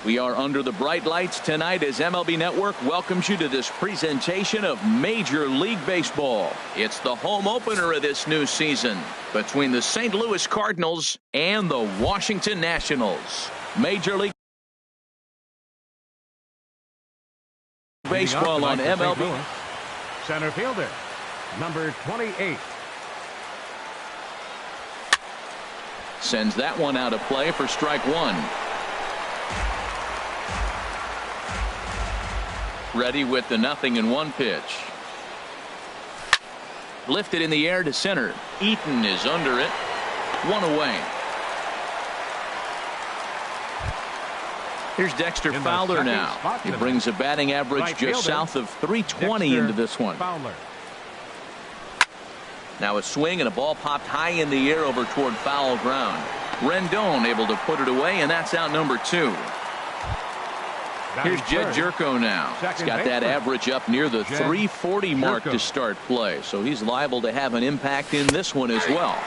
We are under the bright lights tonight as MLB Network welcomes you to this presentation of Major League Baseball. It's the home opener of this new season between the St. Louis Cardinals and the Washington Nationals. Major League Baseball on MLB. Center fielder, number 28. Sends that one out of play for strike one. Ready with the 0-1 pitch. Lifted in the air to center. Eaton is under it. One away. Here's Dexter Fowler now. He brings a batting average just south of 320 into this one. Now a swing and a ball popped high in the air over toward foul ground. Rendon able to put it away, and that's out number 2. Here's Jed Jerko now. He's got that average up near the 340 mark to start play, so he's liable to have an impact in this one as well.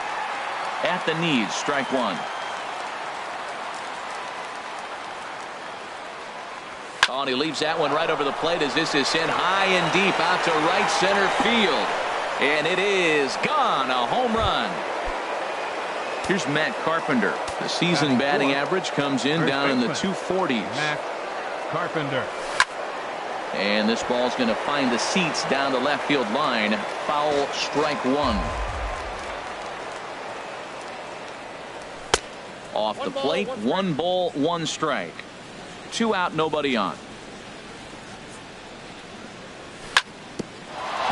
At the knees, strike one. Oh, and he leaves that one right over the plate as this is sent high and deep out to right center field. And it is gone. A home run. Here's Matt Carpenter. The season batting average comes in down in the 240s. Matt Carpenter. And this ball's going to find the seats down the left field line. Foul, strike one. Off the plate, 1 ball, 1 strike. 2 out, nobody on.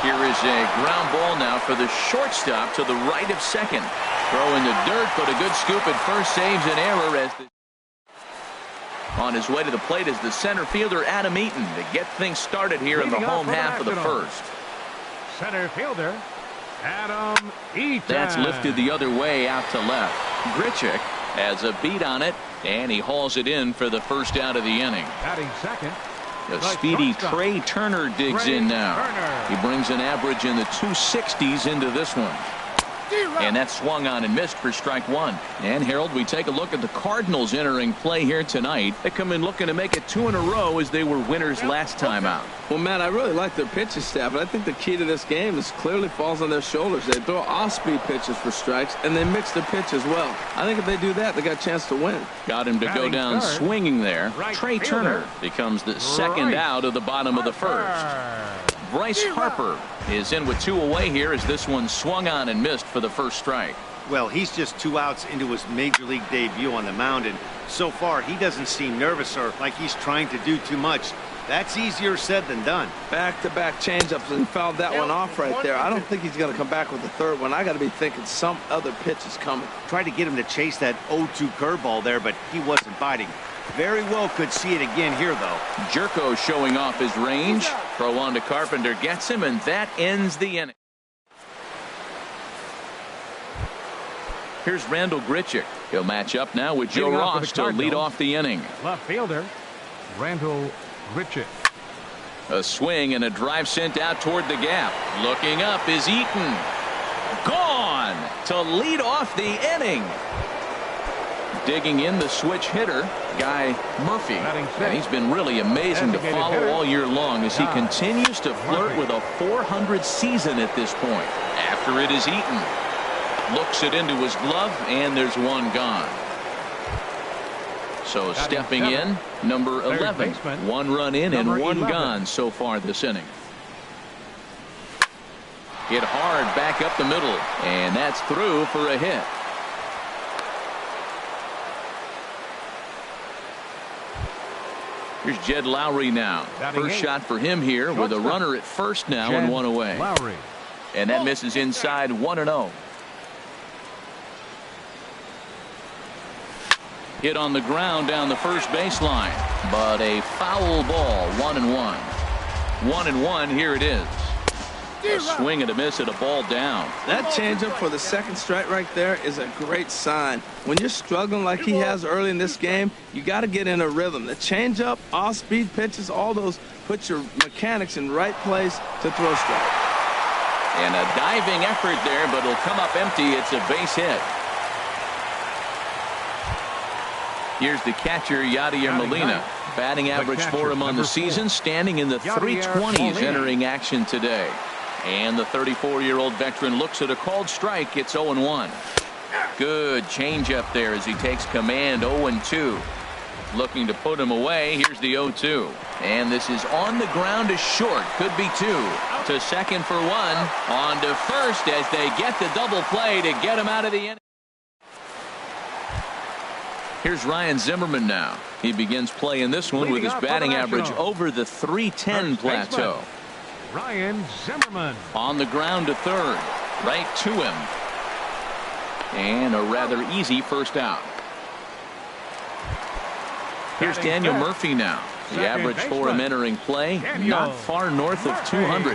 Here is a ground ball now for the shortstop to the right of second. Throw in the dirt, but a good scoop at first saves an error as on his way to the plate is the center fielder Adam Eaton to get things started here in the home half of the first. Center fielder Adam Eaton. That's lifted the other way out to left. Grichuk has a beat on it, and he hauls it in for the first out of the inning. Batting second. The speedy Trey Turner digs in now. He brings an average in the 260s into this one. And that swung on and missed for strike one. And Harold, we take a look at the Cardinals entering play here tonight. They come in looking to make it 2 in a row as they were winners last time out. Well, Matt, I really like their pitching staff, but I think the key to this game is clearly falls on their shoulders. They throw off-speed pitches for strikes, and they mix their pitch as well. I think if they do that, they got a chance to win. Got him to go down swinging there. Trey Turner becomes the second out of the bottom of the first. Bryce Harper is in with 2 away here as this one swung on and missed for the first strike. Well, he's just 2 outs into his major league debut on the mound, and so far he doesn't seem nervous or like he's trying to do too much. That's easier said than done. Back-to-back changeups, and fouled that one off right there. I don't think he's going to come back with the third one. I got to be thinking some other pitch is coming. Tried to get him to chase that 0-2 curveball there, but he wasn't biting. Very well could see it again here, though. Jerko showing off his range. Throw on to Carpenter gets him, and that ends the inning. Here's Randall Grichuk. He'll match up now with Joe Ross to lead off the inning. Left fielder Randall Grichuk. A swing and a drive sent out toward the gap. Looking up is Eaton. Gone to lead off the inning. Digging in the switch hitter, Guy Murphy. And he's been really amazing to follow all year long as he continues to flirt with a .400 season at this point. After it is Eaton. Looks it into his glove, and there's one gone. So stepping in, number 11. 1 run in and 1 gone so far this inning. Hit hard back up the middle, and that's through for a hit. Here's Jed Lowry now. First shot for him here with a runner at first now and 1 away. And that misses inside 1-0. Hit on the ground down the first baseline, but a foul ball. 1-1. 1-1. Here it is. A swing and a miss at a ball down. That changeup for the second strike right there is a great sign. When you're struggling like he has early in this game, you got to get in a rhythm. The changeup, off-speed pitches, all those put your mechanics in right place to throw strike. And a diving effort there, but it'll come up empty. It's a base hit. Here's the catcher, Yadier Molina. Batting average for him on the season, standing in the 320s entering action today. And the 34-year-old veteran looks at a called strike. It's 0-1. Good changeup there as he takes command. 0-2. Looking to put him away. Here's the 0-2. And this is on the ground to short. Could be 2. To second for 1. On to first as they get the double play to get him out of the inning. Here's Ryan Zimmerman now. He begins play in this one with his batting average over the 310 plateau. Ryan Zimmerman. On the ground to third. Right to him. And a rather easy first out. Here's Daniel Murphy now. The average for him entering play, not far north of 200.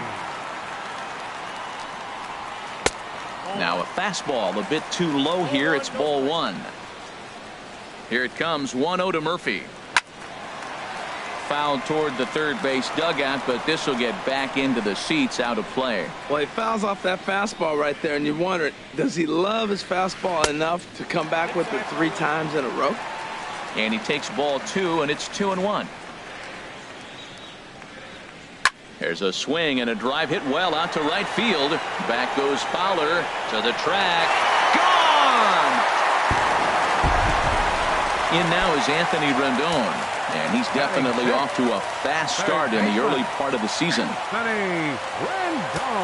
Now a fastball a bit too low here. It's ball 1. Here it comes. 1-0 to Murphy. Fouled toward the third base dugout, but this will get back into the seats, out of play. Well, he fouls off that fastball right there, and you wonder, does he love his fastball enough to come back with it 3 times in a row? And he takes ball 2, and it's 2-1. There's a swing and a drive hit well out to right field. Back goes Fowler to the track. Gone! In now is Anthony Rendon. And he's definitely off to a fast start in the early part of the season. Anthony Rendon.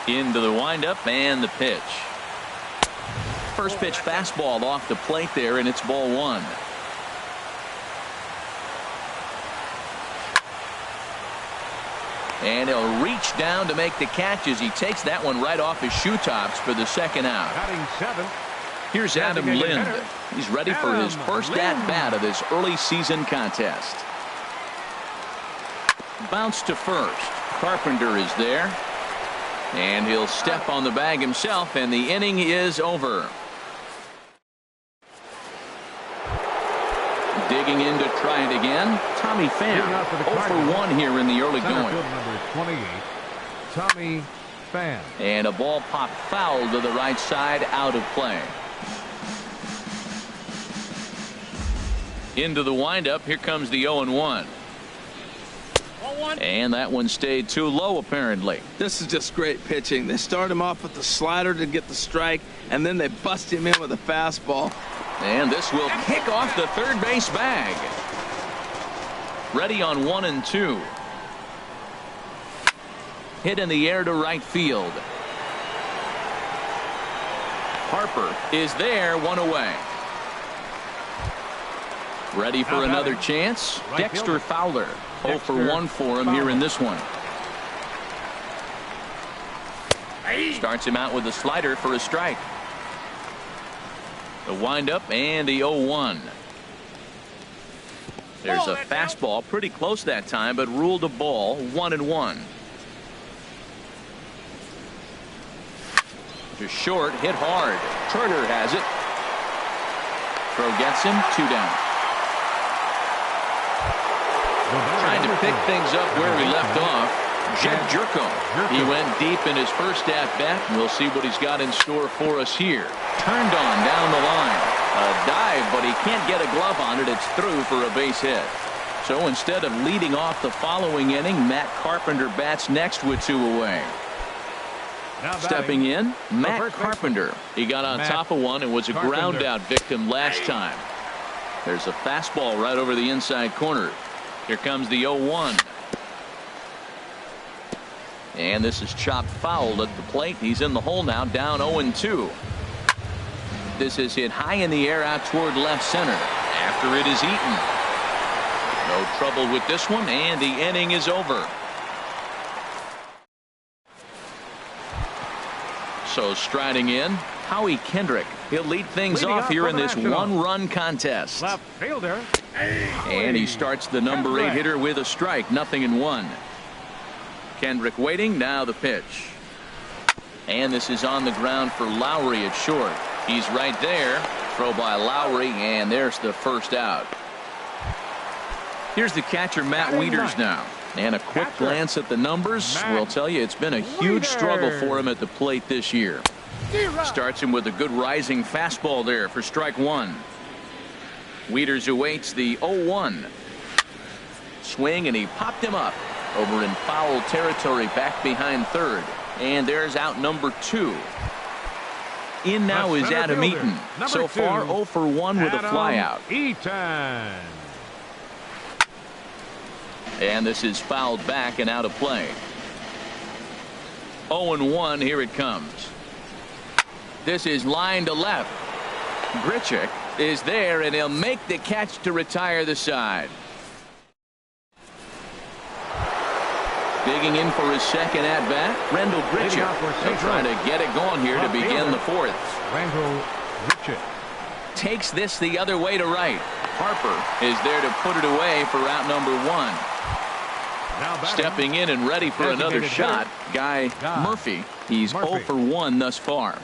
Into the windup and the pitch. First pitch fastball off the plate there, and it's ball 1. And he'll reach down to make the catch as he takes that one right off his shoe tops for the second out. Batting 7. Here's Adam Lind. He's ready for his first at-bat of this early season contest. Bounce to first. Carpenter is there. And he'll step on the bag himself, and the inning is over. Digging in to try it again, Tommy Pham. 0 for 1 here in the early going. Number 28, Tommy Pham. And a ball pop foul to the right side, out of play. Into the windup. Here comes the 0-1. And that one stayed too low, apparently. This is just great pitching. They start him off with the slider to get the strike, and then they bust him in with a fastball. And this will kick off the third base bag. Ready on 1 and 2. Hit in the air to right field. Harper is there, 1 away. Ready for another chance. Dexter Fowler. 0 for 1 for him here in this one. Starts him out with a slider for a strike. The windup and the 0-1. There's a fastball pretty close that time, but ruled a ball. 1-1. To short, hit hard. Turner has it. Throw gets him. 2 down. Trying to pick things up where we left off. Jed Jerko. He went deep in his first at-bat. We'll see what he's got in store for us here. Turned on down the line. A dive, but he can't get a glove on it. It's through for a base hit. So instead of leading off the following inning, Matt Carpenter bats next with 2 away. Stepping in, Matt Carpenter. He got on top of one and was a ground out victim last time. There's a fastball right over the inside corner. Here comes the 0-1. And this is chopped foul at the plate. He's in the hole now, down 0-2. This is hit high in the air out toward left center. After it is eaten. No trouble with this one, and the inning is over. So striding in, Howie Kendrick. He'll lead things off here in this 1-run contest. Left fielder. And he starts the number 8 hitter with a strike. 0-1. Kendrick waiting. Now the pitch. And this is on the ground for Lowry at short. He's right there. Throw by Lowry, and there's the first out. Here's the catcher, Matt Wieters now. And a quick glance at the numbers will tell you it's been a huge struggle for him at the plate this year. Starts him with a good rising fastball there for strike one. Wieters awaits the 0-1. Swing, and he popped him up over in foul territory back behind third. And there's out number 2. In now is Adam Eaton. So far 0 for 1 with a flyout. Eaton. And this is fouled back and out of play. 0-1, here it comes. This is line to left. Grichuk is there, and he'll make the catch to retire the side. Digging in for his second at-bat, Randall Grichuk. They'll try to get it going here to begin the fourth. Randall Grichuk takes this the other way to right. Harper is there to put it away for out number 1. Stepping in and ready for another shot, Guy Murphy. He's 0 for 1 thus far.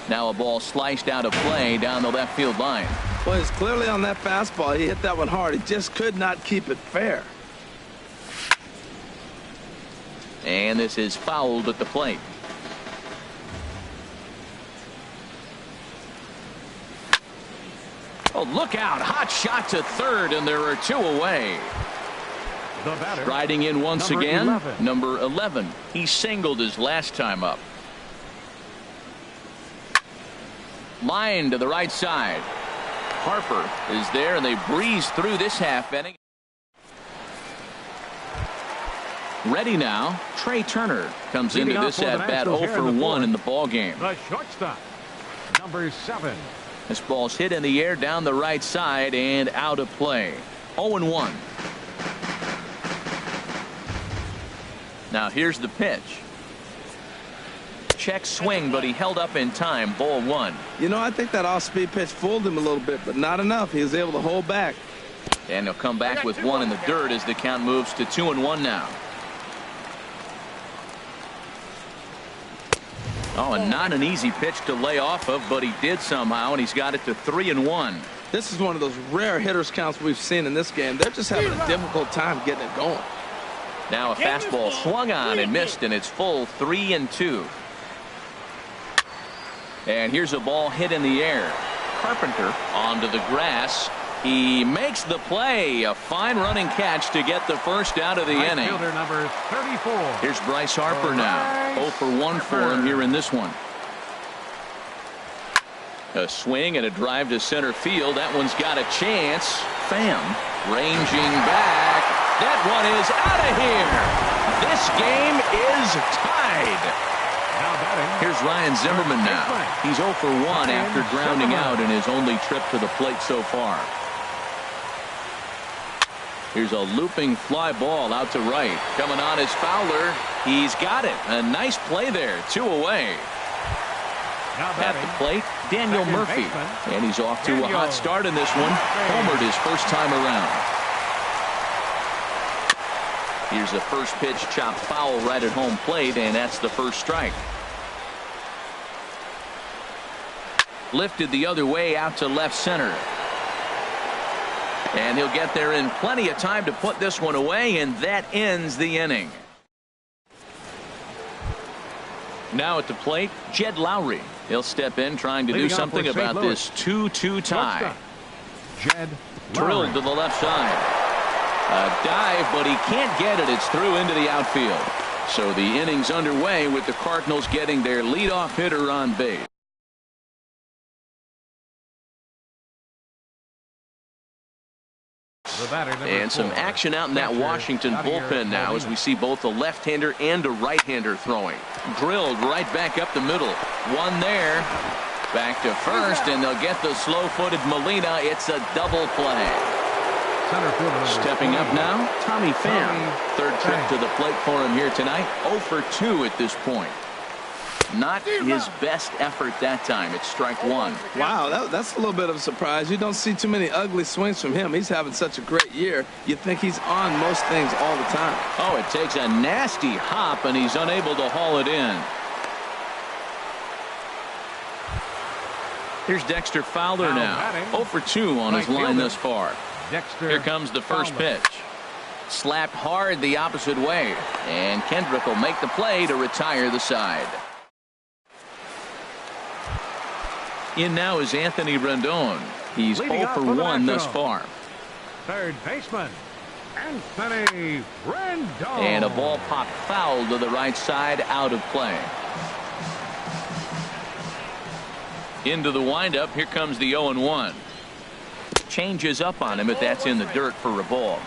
Now a ball sliced out of play down the left field line. Well, it's clearly on that fastball. He hit that one hard. He just could not keep it fair. And this is fouled at the plate. Oh, look out. Hot shot to third, and there are 2 away. Riding in once again, number 11. He singled his last time up. Line to the right side. Harper is there, and they breeze through this half inning. Ready now. Trey Turner comes into this at bat 0 for 1 in the ball game. The shortstop, number 7. This ball's hit in the air down the right side and out of play. 0-1. Now here's the pitch. Check swing, but he held up in time. Ball 1. You know, I think that off-speed pitch fooled him a little bit, but not enough. He was able to hold back. And he'll come back with 1 in the dirt as the count moves to 2-1 now. Oh, and not an easy pitch to lay off of, but he did somehow, and he's got it to 3-1. This is one of those rare hitters counts we've seen in this game. They're just having a difficult time getting it going. Now a fastball swung on and missed, and it's full 3-2. And here's a ball hit in the air. Carpenter onto the grass. He makes the play. A fine running catch to get the first out of the inning. Fielder number 34. Here's Bryce Harper now. 0 for 1 for him here in this one. A swing and a drive to center field. That one's got a chance. Pham ranging back. That one is out of here. This game is tied. Here's Ryan Zimmerman now. He's 0 for 1 after grounding out in his only trip to the plate so far. Here's a looping fly ball out to right. Coming on is Fowler. He's got it. A nice play there. 2 away. At the plate, Daniel Murphy. And he's off to a hot start in this one. Homered his first time around. Here's a first pitch chopped foul right at home plate, and that's the first strike. Lifted the other way out to left center. And he'll get there in plenty of time to put this one away, and that ends the inning. Now at the plate, Jed Lowry. He'll step in trying to do something about this 2-2 tie. Jed Drilled to the left side. A dive, but he can't get it. It's through into the outfield. So the inning's underway with the Cardinals getting their leadoff hitter on base. And some action out in that Washington bullpen now as we see both a left-hander and a right-hander throwing. Drilled right back up the middle. One there. Back to first, and they'll get the slow-footed Molina. It's a double play. Stepping up now, Tommy Pham. Third trip to the plate for him here tonight. 0 for 2 at this point. Not his best effort that time. It's strike 1. Wow, that's a little bit of a surprise. You don't see too many ugly swings from him. He's having such a great year. You think he's on most things all the time. Oh, it takes a nasty hop, and he's unable to haul it in. Here's Dexter Fowler now. 0 for 2 on his line thus far. Here comes the first pitch. Slapped hard the opposite way. And Kendrick will make the play to retire the side. In now is Anthony Rendon. He's Leading 0 off for for the 1 thus Nationals. far. Third baseman, Anthony Rendon. And a ball popped foul to the right side, out of play. Into the windup. Here comes the 0-1. Changes up on him if that's in the dirt for a ball.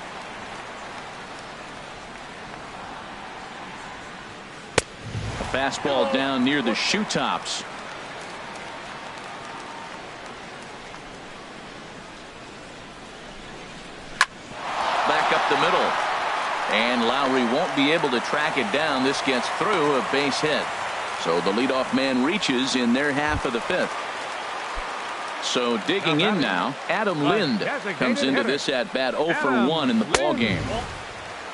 A fastball down near the shoe tops. Back up the middle. And Lowry won't be able to track it down. This gets through, a base hit. So the leadoff man reaches in their half of the fifth. So digging in now, Adam Lind comes into this at bat 0 for 1 in the ball game.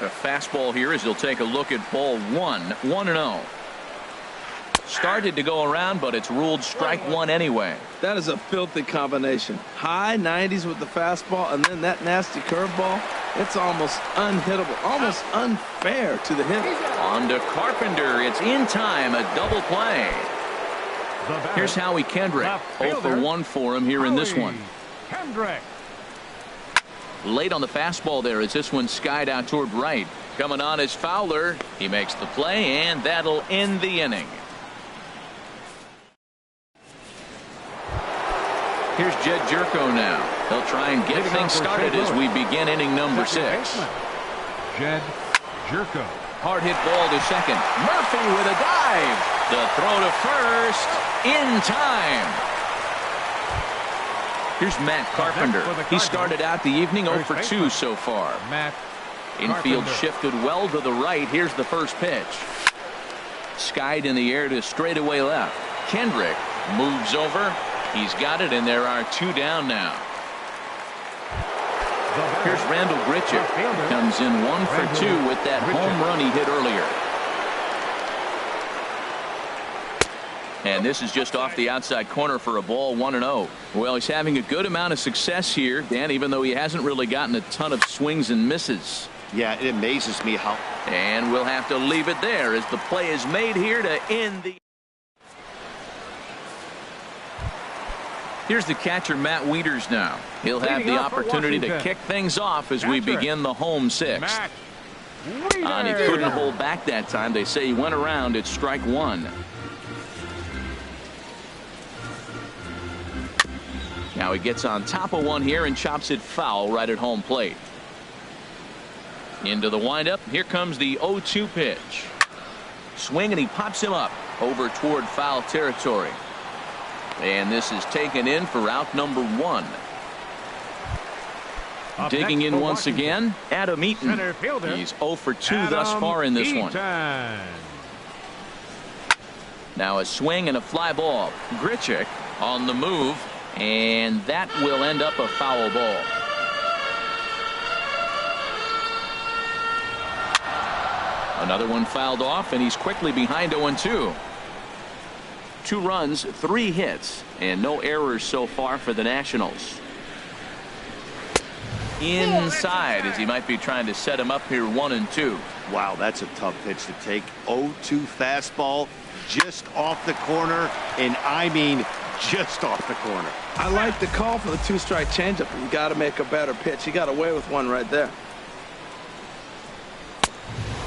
A fastball here as he'll take a look at ball 1, 1-0. Started to go around, but it's ruled strike one anyway. That is a filthy combination. High 90s with the fastball and then that nasty curveball. It's almost unhittable, almost unfair to the hitter. On to Carpenter. It's in time, a double play. Here's Howie Kendrick. 0 for 1 for him here in this one. Kendrick. Late on the fastball there as this one skied out toward right. Coming on is Fowler. He makes the play, and that'll end the inning. Here's Jed Jerko now. He'll try and get things started as we begin inning number 6. Jed Jerko. Hard hit ball to second. Murphy with a dive. The throw to first in time. Here's Matt Carpenter. He started out the evening 0 for 2 so far. Infield shifted well to the right. Here's the first pitch. Skied in the air to straightaway left. Kendrick moves over. He's got it, and there are 2 down now. Here's Randall Grichuk. Comes in 1 for 2 with that home run he hit earlier. And this is just off the outside corner for a ball, 1-0. Well, he's having a good amount of success here, Dan, even though he hasn't really gotten a ton of swings and misses. Yeah, it amazes me how. And we'll have to leave it there as the play is made here to end the. Here's the catcher, Matt Wieters now. He'll have the opportunity to kick things off as we begin the home 6th. And he couldn't hold back that time. They say he went around at strike 1. Now he gets on top of one here and chops it foul right at home plate. Into the windup. Here comes the 0-2 pitch. Swing, and he pops him up over toward foul territory. And this is taken in for out number 1. Digging in once again, Adam Eaton. He's 0 for 2 thus far in this one. Now a swing and a fly ball. Grichuk on the move, and that will end up a foul ball. Another one fouled off, and he's quickly behind 0-2. 2 runs, 3 hits, and no errors so far for the Nationals. Inside as he might be trying to set him up here 1-2. Wow, that's a tough pitch to take. 0-2 fastball just off the corner, and I mean just off the corner. I like the call for the 2-strike changeup. You got to make a better pitch. He got away with one right there.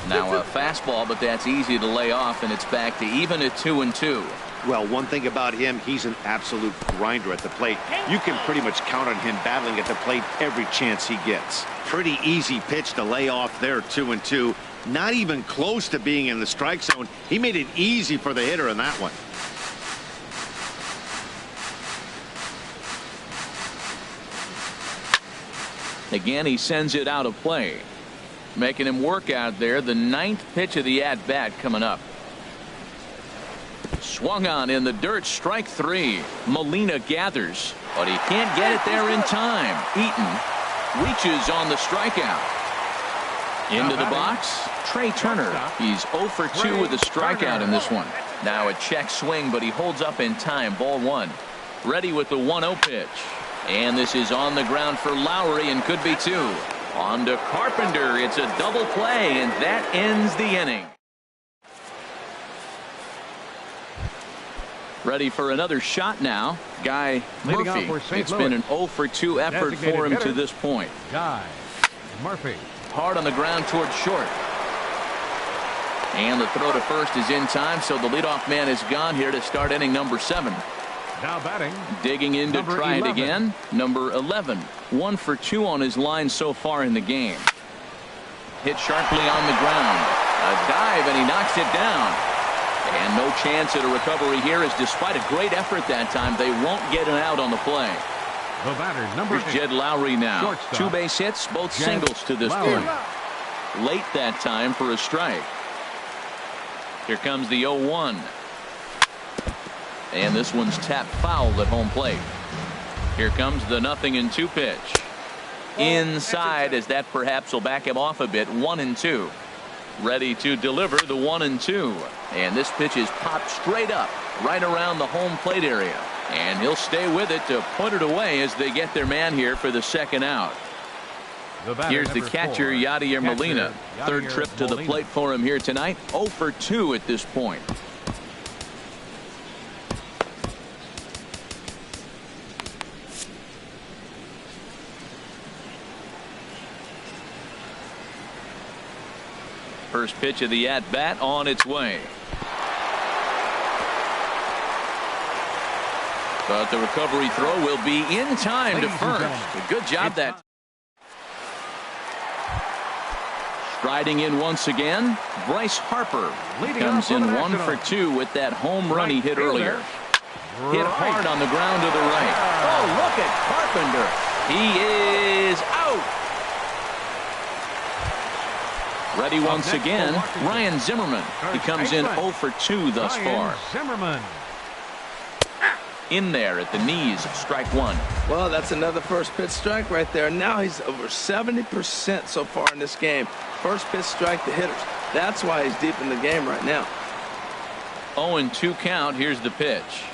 Now a fastball, but that's easy to lay off, and it's back to even at 2-2. Well, one thing about him, he's an absolute grinder at the plate. You can pretty much count on him battling at the plate every chance he gets. Pretty easy pitch to lay off there, 2-2. Not even close to being in the strike zone. He made it easy for the hitter in that one. Again, he sends it out of play. Making him work out there. The 9th pitch of the at-bat coming up. Swung on in the dirt, strike 3. Molina gathers, but he can't get it there in time. Eaton reaches on the strikeout. Into the box, Trey Turner. He's 0 for 2 with a strikeout in this one. Now a check swing, but he holds up in time. Ball 1. Ready with the 1-0 pitch. And this is on the ground for Lowry and could be 2. On to Carpenter. It's a double play, and that ends the inning. Ready for another shot now. Guy Murphy. It's been an 0 for 2 effort for him to this point. Guy Murphy. Hard on the ground towards short. And the throw to first is in time, so the leadoff man is gone here to start inning number 7. Now batting. Digging in to try it again. Number 11. 1 for 2 on his line so far in the game. Hit sharply on the ground. A dive, and he knocks it down. And no chance at a recovery here, as despite a great effort that time, they won't get an out on the play. The batter, number 8. Jed Lowry now. Shortstop. 2 base hits, both Jed singles to this Lowry. point. Late that time for a strike. Here comes the 0-1. And this one's tapped foul at home plate. Here comes the 0-2 pitch. Inside, as that perhaps will back him off a bit. 1-2. Ready to deliver the 1-2. And this pitch is popped straight up right around the home plate area. And he'll stay with it to put it away as they get their man here for the second out. Here's the catcher, Yadier Molina. Third trip to the plate for him here tonight. 0 for 2 at this point. First pitch of the at-bat on its way. But the recovery throw will be in time to first. A good job that. Striding in once again, Bryce Harper comes in 1 for 2 with that home run he hit earlier. Hit hard on the ground to the right. Oh, look at Carpenter. He is out. Ready once again, Ryan Zimmerman. He comes in 0 for 2 thus far. Zimmerman. In there at the knees, strike 1. Well, that's another first pitch strike right there. Now he's over 70% so far in this game. First pitch strike to hitters. That's why he's deep in the game right now. 0-2 count. Here's the pitch.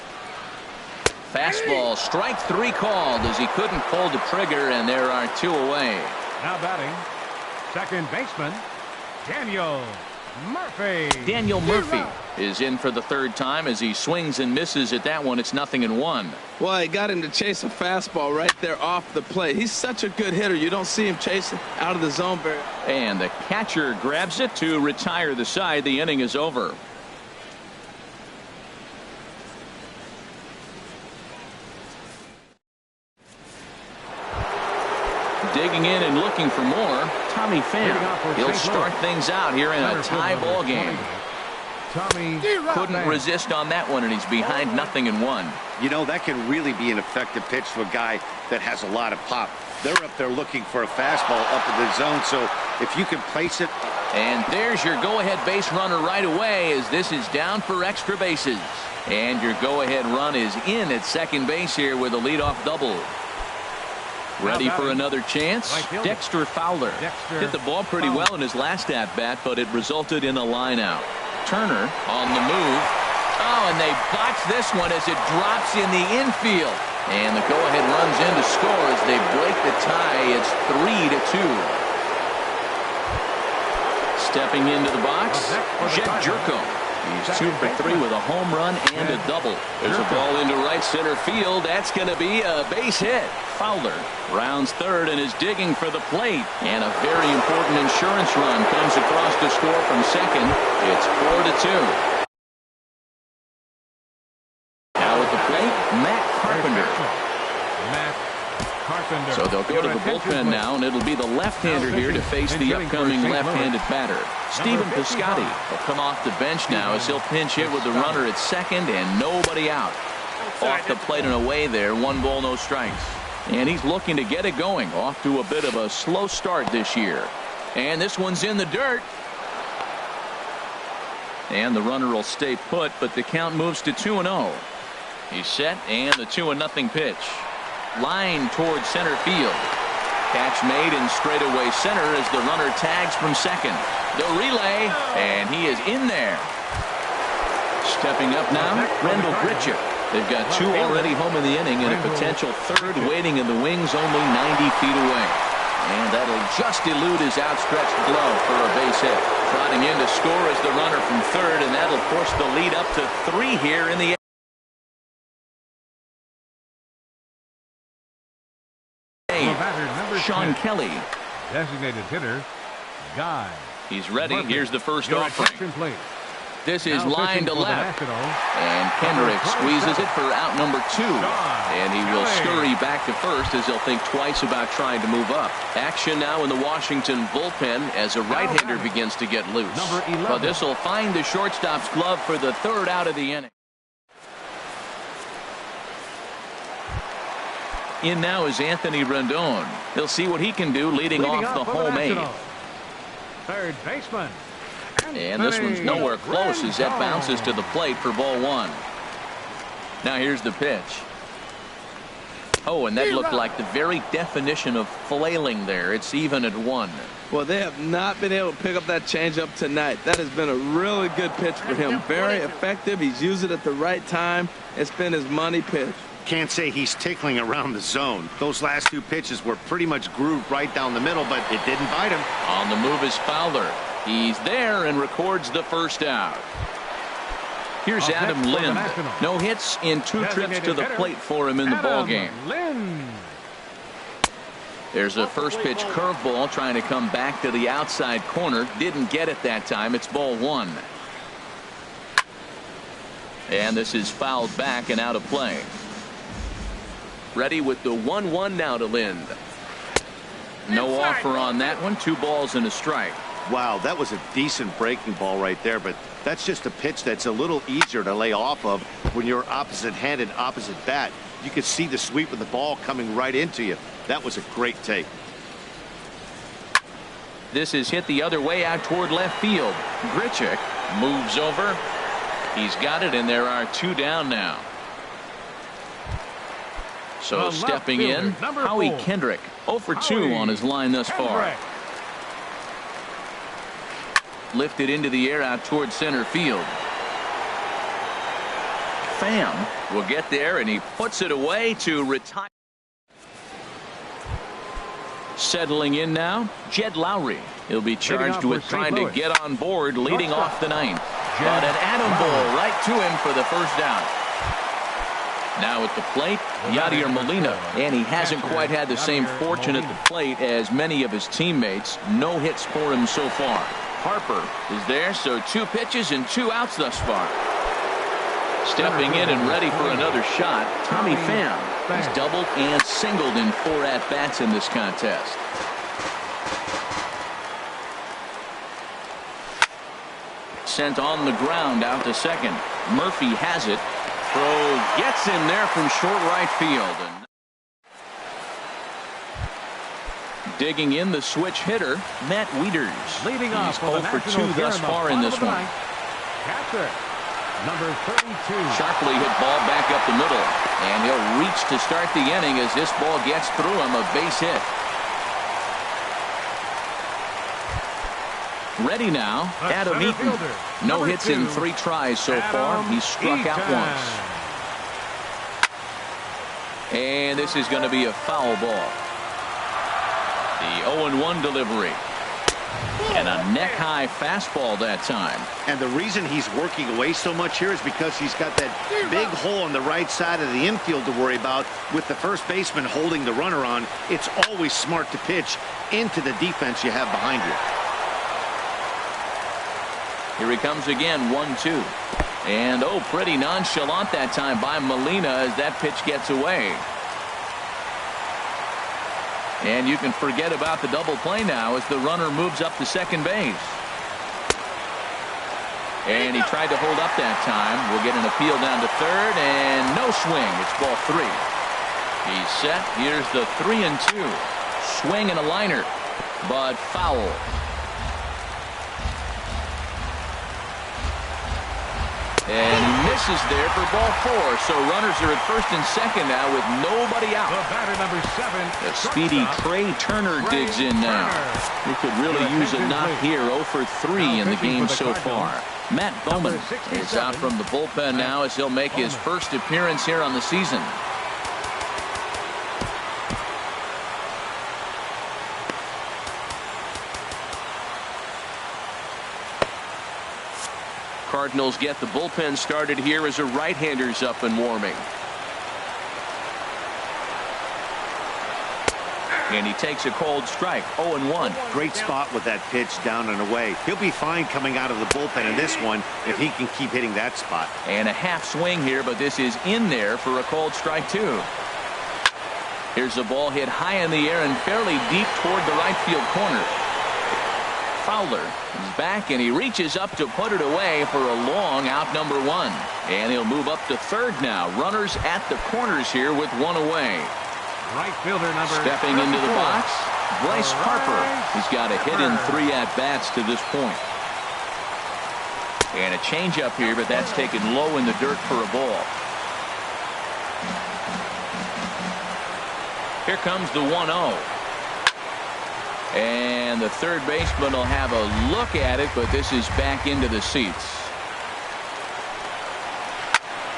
Fastball, strike 3 called as he couldn't pull the trigger, and there are 2 away. Now batting, second baseman, Daniel Murphy. Daniel Murphy is in for the third time as he swings and misses at that one. It's 0-1. Well, he got him to chase a fastball right there off the plate. He's such a good hitter. You don't see him chasing out of the zone very. And the catcher grabs it to retire the side. The inning is over. Digging in and looking for more, Tommy Pham. He'll start things out here in a tie ball game. Couldn't resist on that one, and he's behind 0-1. You know, that can really be an effective pitch to a guy that has a lot of pop. They're up there looking for a fastball up in the zone, so if you can place it. And there's your go-ahead base runner right away, as this is down for extra bases. And your go-ahead run is in at second base here with a leadoff double. Ready for another chance? Dexter Fowler hit the ball pretty well in his last at-bat, but it resulted in a line out. Turner on the move. Oh, and they botch this one as it drops in the infield. And the go-ahead runs in to score as they break the tie. It's 3-2. Stepping into the box, Jed Jerko. He's 2 for 3 with a home run and a double. There's a ball into right center field. That's going to be a base hit. Fowler rounds third and is digging for the plate. And a very important insurance run comes across to score from second. It's 4-2. Now at the plate, Matt Carpenter. So they'll go to the bullpen now, and it'll be the left-hander here to face the upcoming left-handed batter. Stephen Piscotty will come off the bench now as he'll pinch hit with the runner at second and nobody out. Off the plate and away there, 1 ball, no strikes. And he's looking to get it going. Off to a bit of a slow start this year. And this one's in the dirt. And the runner will stay put, but the count moves to 2-0. He's set, and the 2-0 pitch. Line towards center field. Catch made in straightaway center as the runner tags from second. The relay, and he is in there. Stepping up now, Randall Grichuk. They've got 2 already home in the inning and a potential third waiting in the wings only 90 feet away. And that'll just elude his outstretched glove for a base hit. Trotting in to score is the runner from third, and that'll force the lead up to 3 here in the Sean Kelly. Designated hitter, Guy. He's ready. Murphy. Here's the first Your offering. attention, please. This is Now line pitching to for the left. Nationals, And Kendrick squeezes it for out number 2. And he will Kelly. scurry back to first as he'll think twice about trying to move up. Action now in the Washington bullpen as a right-hander begins to get loose. Number 11. But this will find the shortstop's glove for the 3rd out of the inning. In now is Anthony Rendon. He'll see what he can do leading off the for home 8. Nationals. Third baseman. And this one's nowhere close as that bounces to the plate for ball 1. Now here's the pitch. Oh, and that looked like the very definition of flailing there. It's even at 1. Well, they have not been able to pick up that changeup tonight. That has been a really good pitch for him. Very effective. He's used it at the right time. It's been his money pitch. Can't say he's tickling around the zone. Those last 2 pitches were pretty much grooved right down the middle, but it didn't bite him. On the move is Fowler. He's there and records the first out. Here's Up Adam next for the Lind. Nationals. No hits in 2 trips to the plate for him in the ball game. Lind. There's a first pitch curveball trying to come back to the outside corner. Didn't get it that time. It's ball 1. And this is fouled back and out of play. Ready with the 1-1 now to Lind. No offer on that one. 2 balls and a strike. Wow, that was a decent breaking ball right there, but that's just a pitch that's a little easier to lay off of when you're opposite-handed, opposite bat. You could see the sweep of the ball coming right into you. That was a great take. This is hit the other way out toward left field. Grichuk moves over. He's got it, and there are 2 down now. So The stepping left in, fielder, number Howie 4. Kendrick. 0 for 2 Howie on his line thus far. Kendrick. Lifted into the air out toward center field. Pham will get there, and he puts it away to retire. Settling in now, Jed Lowry. He'll be charged for with St. trying Louis. to get on board leading Shortstop. off the 9th. Jed But an atom Lowry. ball right to him for the first down. Now at the plate, Yadier Molina, and he hasn't quite had the same fortune at the plate as many of his teammates. No hits for him so far. Harper is there, so 2 pitches and 2 outs thus far. Stepping in and ready for another shot, Tommy Pham. He's doubled and singled in 4 at-bats in this contest. Sent on the ground out to second. Murphy has it. Throw gets him there from short right field. And digging in the switch hitter, Matt Wieters. Leading off He's 0 for 2 thus far in this one. Catcher, number 32. Sharply hit ball back up the middle. And he'll reach to start the inning as this ball gets through him, a base hit. Ready now, The Adam center Eaton. fielder, No number hits in 2, 3 tries so far. Adam He's struck out Eaton. once. And this is going to be a foul ball. The 0-1 delivery. And a neck-high fastball that time. And the reason he's working away so much here is because he's got that big hole on the right side of the infield to worry about. With the first baseman holding the runner on, it's always smart to pitch into the defense you have behind you. Here he comes again, 1-2. And oh, pretty nonchalant that time by Molina as that pitch gets away. And you can forget about the double play now as the runner moves up to second base. And he tried to hold up that time. We'll get an appeal down to third, and no swing. It's ball 3. He's set. Here's the 3-2. Swing and a liner, but foul. And he misses there for ball 4. So runners are at first and second now with nobody out. The batter, number 7. The speedy Trey Turner digs in now. He could really use a knock here. 0 for 3 in the game so far. Matt Bowman is out from the bullpen now as he'll make his first appearance here on the season. Cardinals get the bullpen started here as a right-hander's up and warming. And he takes a cold strike. 0-1. Great spot with that pitch down and away. He'll be fine coming out of the bullpen in this one if he can keep hitting that spot. And a half swing here, but this is in there for a cold strike too. Here's the ball hit high in the air and fairly deep toward the right field corner. Fowler is back and he reaches up to put it away for a long out, number 1. And he'll move up to third now. Runners at the corners here with 1 away. Right fielder number Stepping into the 34. box, Bryce Harper. He's got a hit in 3 at-bats to this point. And a changeup here, but that's taken low in the dirt for a ball. Here comes the 1-0. And the third baseman will have a look at it, but this is back into the seats.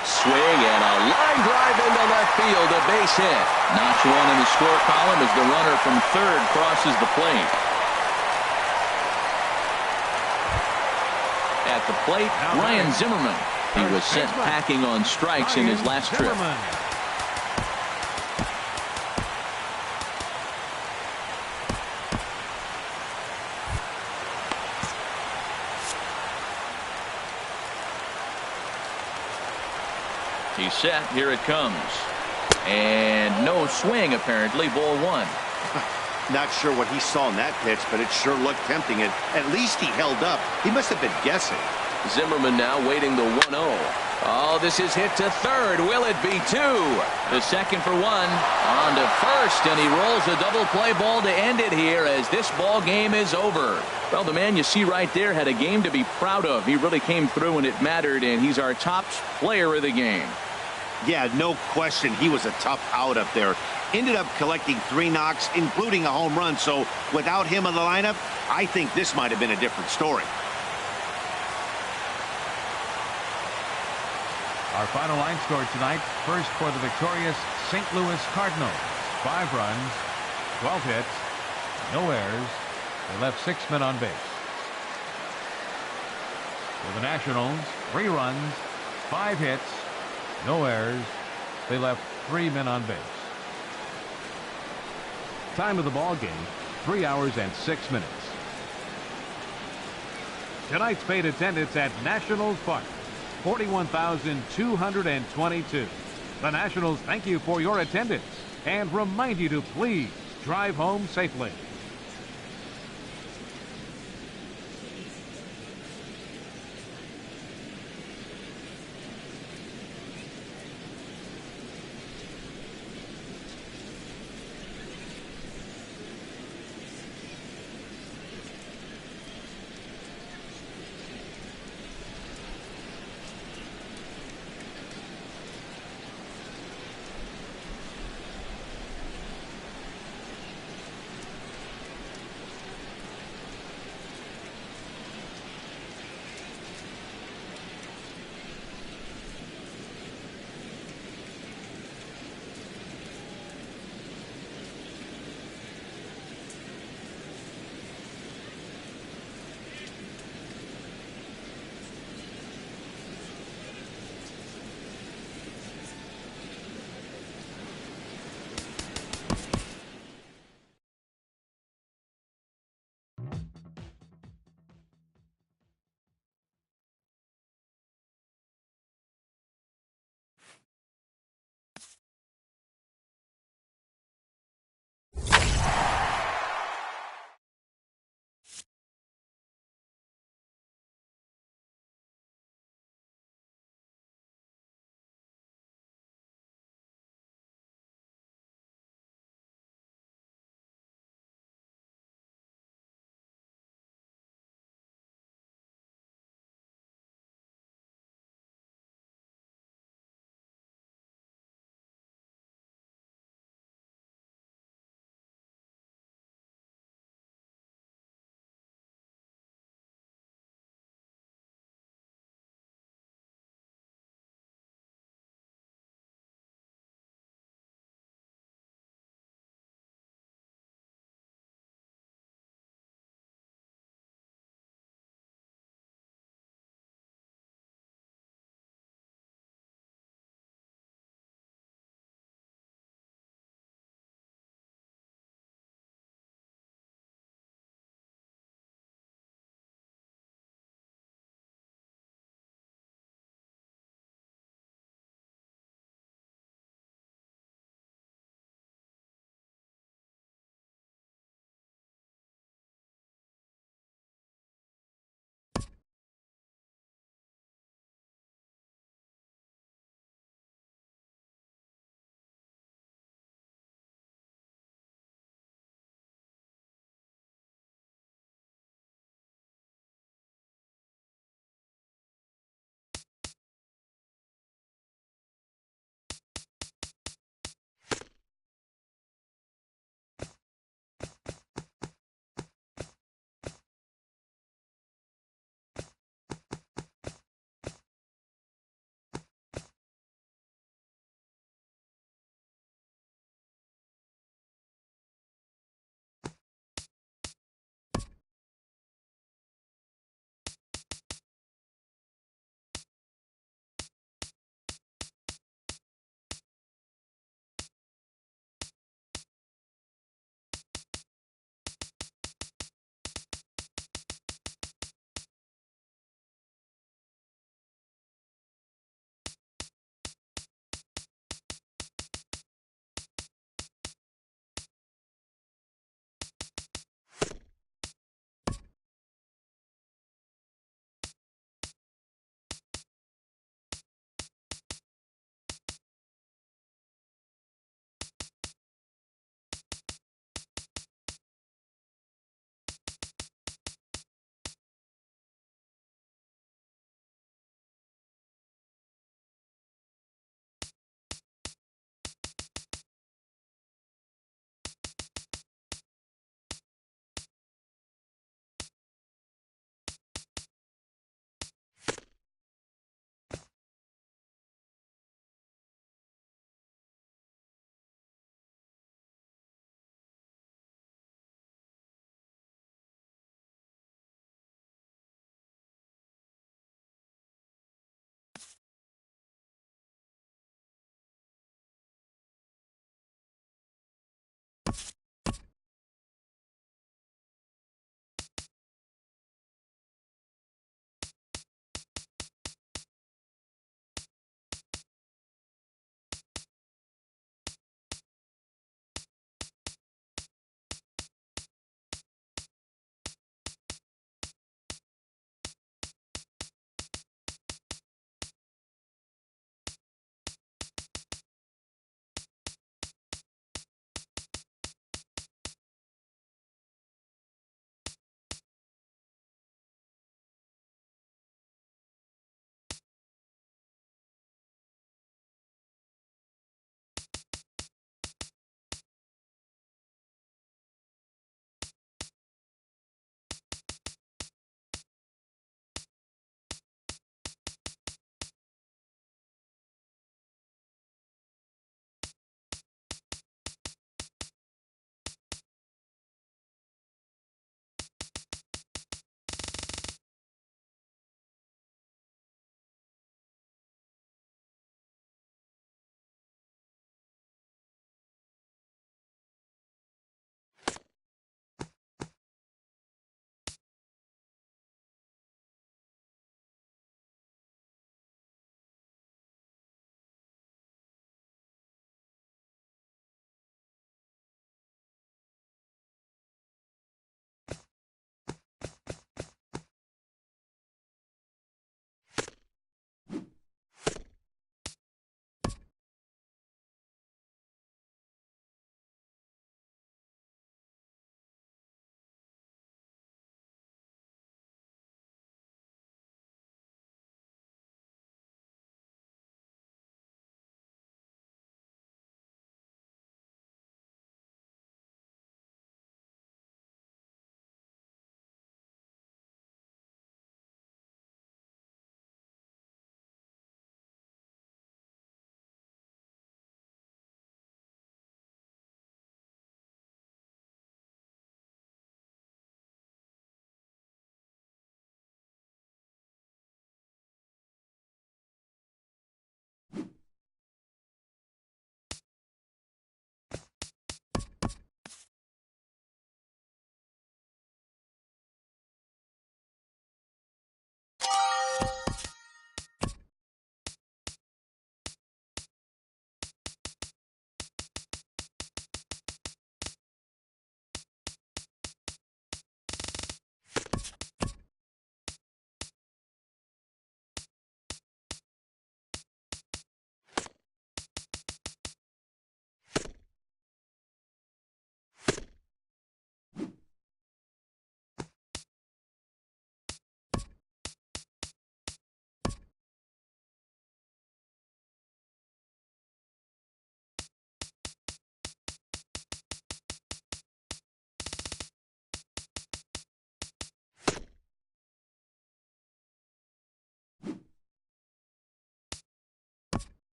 Swing and a line drive into left field, a base hit. Notch 1 in the score column as the runner from third crosses the plate. At the plate, Ryan Zimmerman. He was sent packing on strikes in his last trip. He's set. Here it comes. And no swing, apparently. Ball 1. Not sure what he saw in that pitch, but it sure looked tempting. At least he held up. He must have been guessing. Zimmerman now waiting the 1-0. Oh, this is hit to third. Will it be 2? The second for 1. On to first, and he rolls a double play ball to end it here as this ball game is over. Well, the man you see right there had a game to be proud of. He really came through when it mattered, and he's our top player of the game. Yeah, no question. He was a tough out up there. Ended up collecting 3 knocks, including a home run. So without him in the lineup, I think this might have been a different story. Our final line score tonight. First for the victorious St. Louis Cardinals. 5 runs, 12 hits, no errors. They left 6 men on base. For the Nationals, 3 runs, 5 hits, no errors. They left 3 men on base. Time of the ball game, 3 hours and 6 minutes. Tonight's paid attendance at Nationals Park, 41,222. The Nationals thank you for your attendance and remind you to please drive home safely.